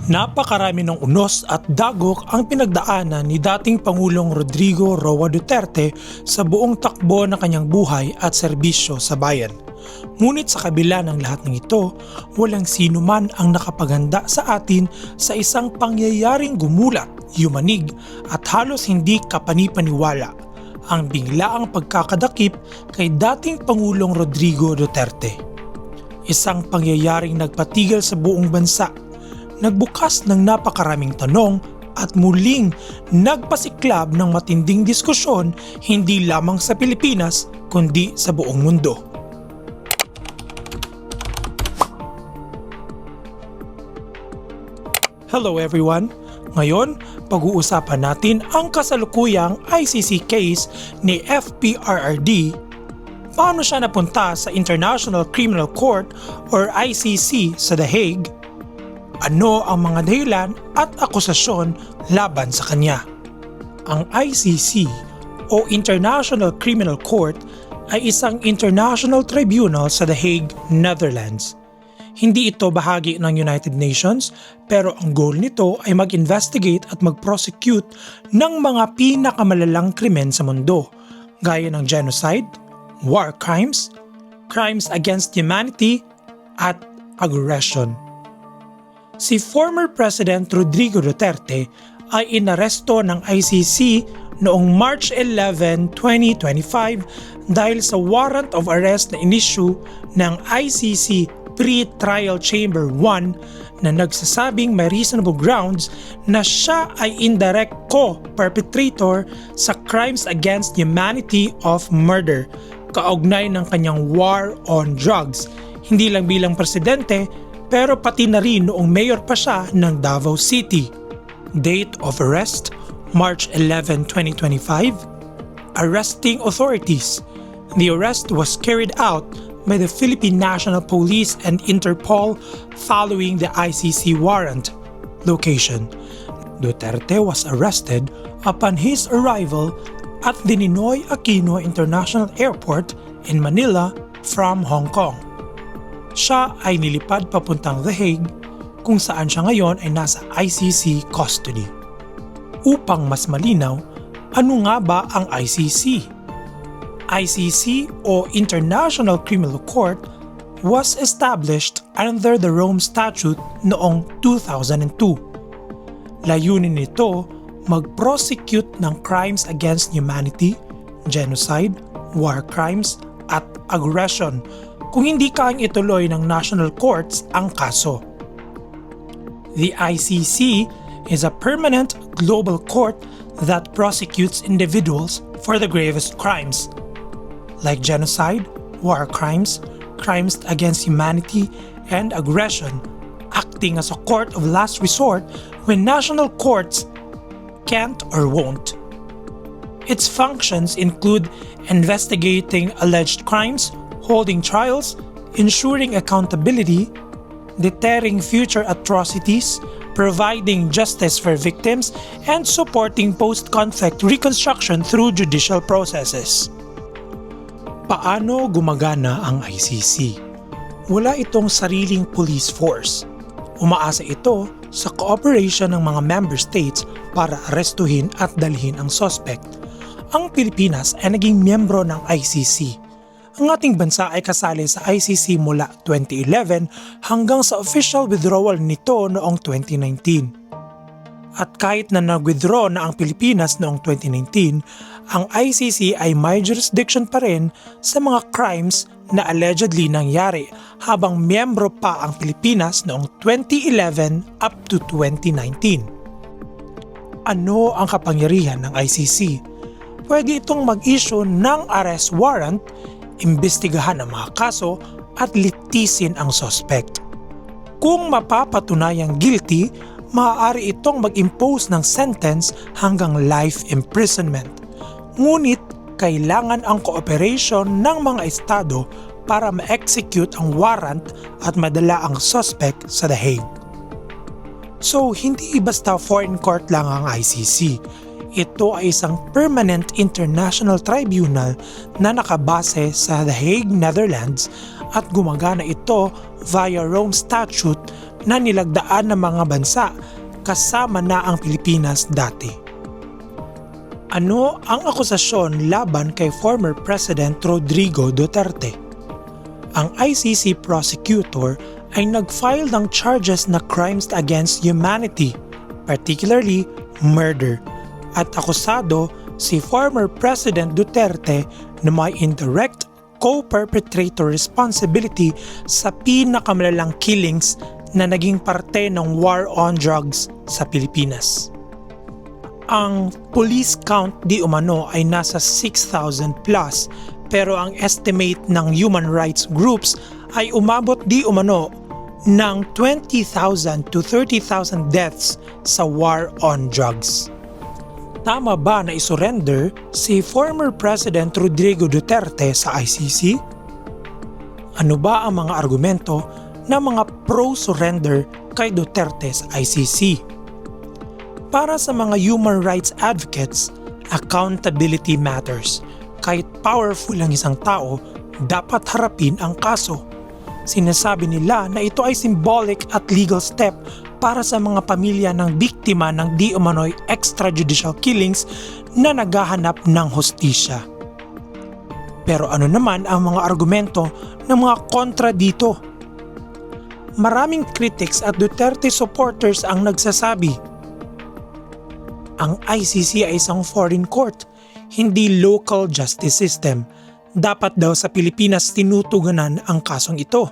Napakarami ng unos at dagok ang pinagdaanan ni dating Pangulong Rodrigo Roa Duterte sa buong takbo ng kanyang buhay at serbisyo sa bayan. Ngunit sa kabila ng lahat ng ito, walang sino man ang nakapaganda sa atin sa isang pangyayaring gumulat, yumanig at halos hindi kapanipaniwala, ang biglaang pagkakadakip kay dating Pangulong Rodrigo Duterte. Isang pangyayaring nagpatigil sa buong bansa, nagbukas ng napakaraming tanong at muling nagpasiklab ng matinding diskusyon hindi lamang sa Pilipinas kundi sa buong mundo. Hello everyone! Ngayon, pag-uusapan natin ang kasalukuyang ICC case ni FPRRD. Paano siya napunta sa International Criminal Court or ICC sa The Hague? Ano ang mga dahilan at akusasyon laban sa kanya? Ang ICC o International Criminal Court ay isang international tribunal sa The Hague, Netherlands. Hindi ito bahagi ng United Nations pero ang goal nito ay mag-investigate at mag-prosecute ng mga pinakamalalang krimen sa mundo gaya ng genocide, war crimes, crimes against humanity at aggression. Si former President Rodrigo Duterte ay inaresto ng ICC noong March 11, 2025 dahil sa warrant of arrest na inisyu ng ICC Pre-Trial Chamber 1 na nagsasabing may reasonable grounds na siya ay indirect co-perpetrator sa crimes against humanity of murder kaugnay ng kanyang war on drugs, hindi lang bilang presidente pero pati na rin noong mayor pa siya ng Davao City. Date of arrest, March 11, 2025. Arresting authorities. The arrest was carried out by the Philippine National Police and Interpol following the ICC warrant. Location. Duterte was arrested upon his arrival at the Ninoy Aquino International Airport in Manila from Hong Kong. Siya ay nilipad papuntang The Hague kung saan siya ngayon ay nasa ICC custody. Upang mas malinaw, ano nga ba ang ICC? ICC o International Criminal Court was established under the Rome Statute noong 2002. Layunin nito mag-prosecute ng crimes against humanity, genocide, war crimes at aggression kung hindi kayang ituloy ng national courts ang kaso. The ICC is a permanent global court that prosecutes individuals for the gravest crimes like genocide, war crimes, crimes against humanity, and aggression, acting as a court of last resort when national courts can't or won't. Its functions include investigating alleged crimes, holding trials, ensuring accountability, deterring future atrocities, providing justice for victims, and supporting post-conflict reconstruction through judicial processes. Paano gumagana ang ICC? Wala itong sariling police force. Umaasa ito sa cooperation ng mga member states para arestuhin at dalhin ang suspect. Ang Pilipinas ay naging miyembro ng ICC. Ang ating bansa ay kasali sa ICC mula 2011 hanggang sa official withdrawal nito noong 2019. At kahit na nag-withdraw na ang Pilipinas noong 2019, ang ICC ay may jurisdiction pa rin sa mga crimes na allegedly nangyari habang miyembro pa ang Pilipinas noong 2011 up to 2019. Ano ang kapangyarihan ng ICC? Pwede itong mag-issue ng arrest warrant, imbestigahan ang mga kaso at litisin ang suspect. Kung mapapatunayang guilty, maaari itong mag-impose ng sentence hanggang life imprisonment. Ngunit kailangan ang cooperation ng mga estado para ma-execute ang warrant at madala ang suspect sa The Hague. So hindi basta foreign court lang ang ICC. Ito ay isang permanent international tribunal na nakabase sa The Hague, Netherlands at gumagana ito via Rome Statute na nilagdaan ng mga bansa kasama na ang Pilipinas dati. Ano ang akusasyon laban kay former President Rodrigo Duterte? Ang ICC prosecutor ay nag-file ng charges na crimes against humanity, particularly murder, at akusado si former President Duterte na may indirect co-perpetrator responsibility sa pinakamalalang killings na naging parte ng war on drugs sa Pilipinas. Ang police count di umano ay nasa 6,000 plus, pero ang estimate ng human rights groups ay umabot di umano ng 20,000 to 30,000 deaths sa war on drugs. Tama ba na isurrender si former President Rodrigo Duterte sa ICC? Ano ba ang mga argumento ng mga pro-surrender kay Duterte sa ICC? Para sa mga human rights advocates, accountability matters. Kahit powerful ang isang tao, dapat harapin ang kaso. Sinasabi nila na ito ay symbolic at legal step para sa mga pamilya ng biktima ng di umano'y extrajudicial killings na naghahanap ng hustisya. Pero ano naman ang mga argumento ng mga kontra dito? Maraming critics at Duterte supporters ang nagsasabi, ang ICC ay isang foreign court, hindi local justice system. Dapat daw sa Pilipinas tinutugunan ang kasong ito.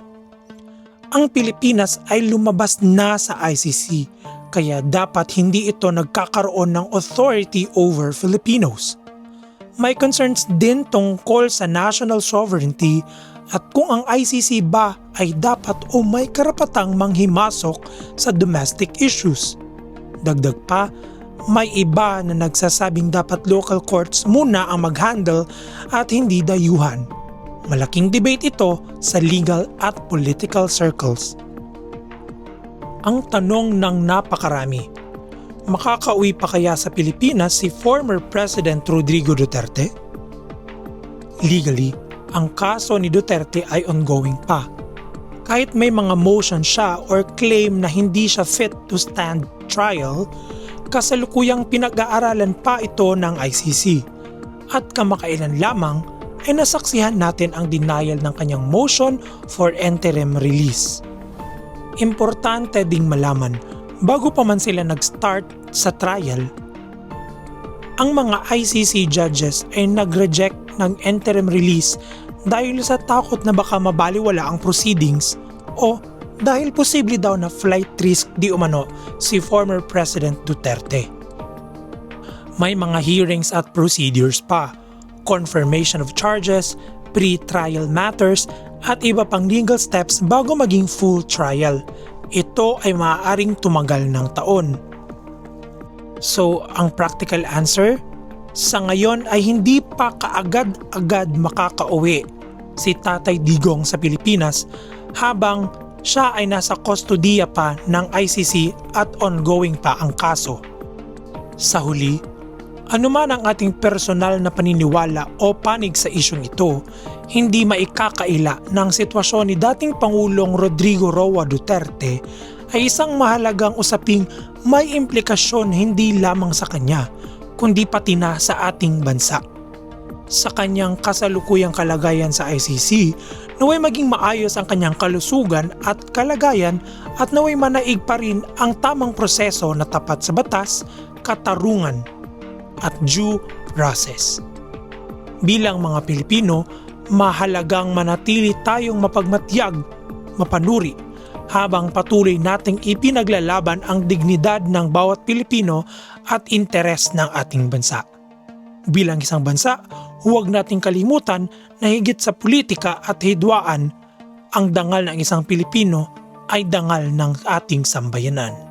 Ang Pilipinas ay lumabas na sa ICC, kaya dapat hindi ito nagkakaroon ng authority over Filipinos. May concerns din tungkol sa national sovereignty at kung ang ICC ba ay dapat o may karapatang manghimasok sa domestic issues. Dagdag pa, may iba na nagsasabing dapat local courts muna ang mag-handle at hindi dayuhan. Malaking debate ito sa legal at political circles. Ang tanong ng napakarami, makakauwi pa kaya sa Pilipinas si former President Rodrigo Duterte? Legally, ang kaso ni Duterte ay ongoing pa. Kahit may mga motion siya or claim na hindi siya fit to stand trial, kasalukuyang pinag-aaralan pa ito ng ICC. At kamakailan lamang ay nasaksihan natin ang denial ng kanyang motion for interim release. Importante ding malaman, bago pa man sila nag-start sa trial, ang mga ICC judges ay nag-reject ng interim release dahil sa takot na baka mabaliwala ang proceedings o dahil posible daw na flight risk di umano si former President Duterte. May mga hearings at procedures pa, confirmation of charges, pre-trial matters at iba pang legal steps bago maging full trial. Ito ay maaaring tumagal ng taon. So, ang practical answer? Sa ngayon ay hindi pa kaagad-agad makakauwi si Tatay Digong sa Pilipinas habang siya ay nasa kustodiya pa ng ICC at ongoing pa ang kaso. Sa huli, anuman ang ating personal na paniniwala o panig sa isyong ito, hindi maikakaila na ang sitwasyon ni dating Pangulong Rodrigo Roa Duterte ay isang mahalagang usaping may implikasyon hindi lamang sa kanya, kundi pati na sa ating bansa. Sa kanyang kasalukuyang kalagayan sa ICC, naway maging maayos ang kanyang kalusugan at kalagayan at naway manaig pa rin ang tamang proseso na tapat sa batas, katarungan at due process. Bilang mga Pilipino, mahalagang manatili tayong mapagmatyag, mapanuri, habang patuloy nating ipinaglalaban ang dignidad ng bawat Pilipino at interes ng ating bansa. Bilang isang bansa, huwag nating kalimutan na higit sa politika at hidwaan, ang dangal ng isang Pilipino ay dangal ng ating sambayanan.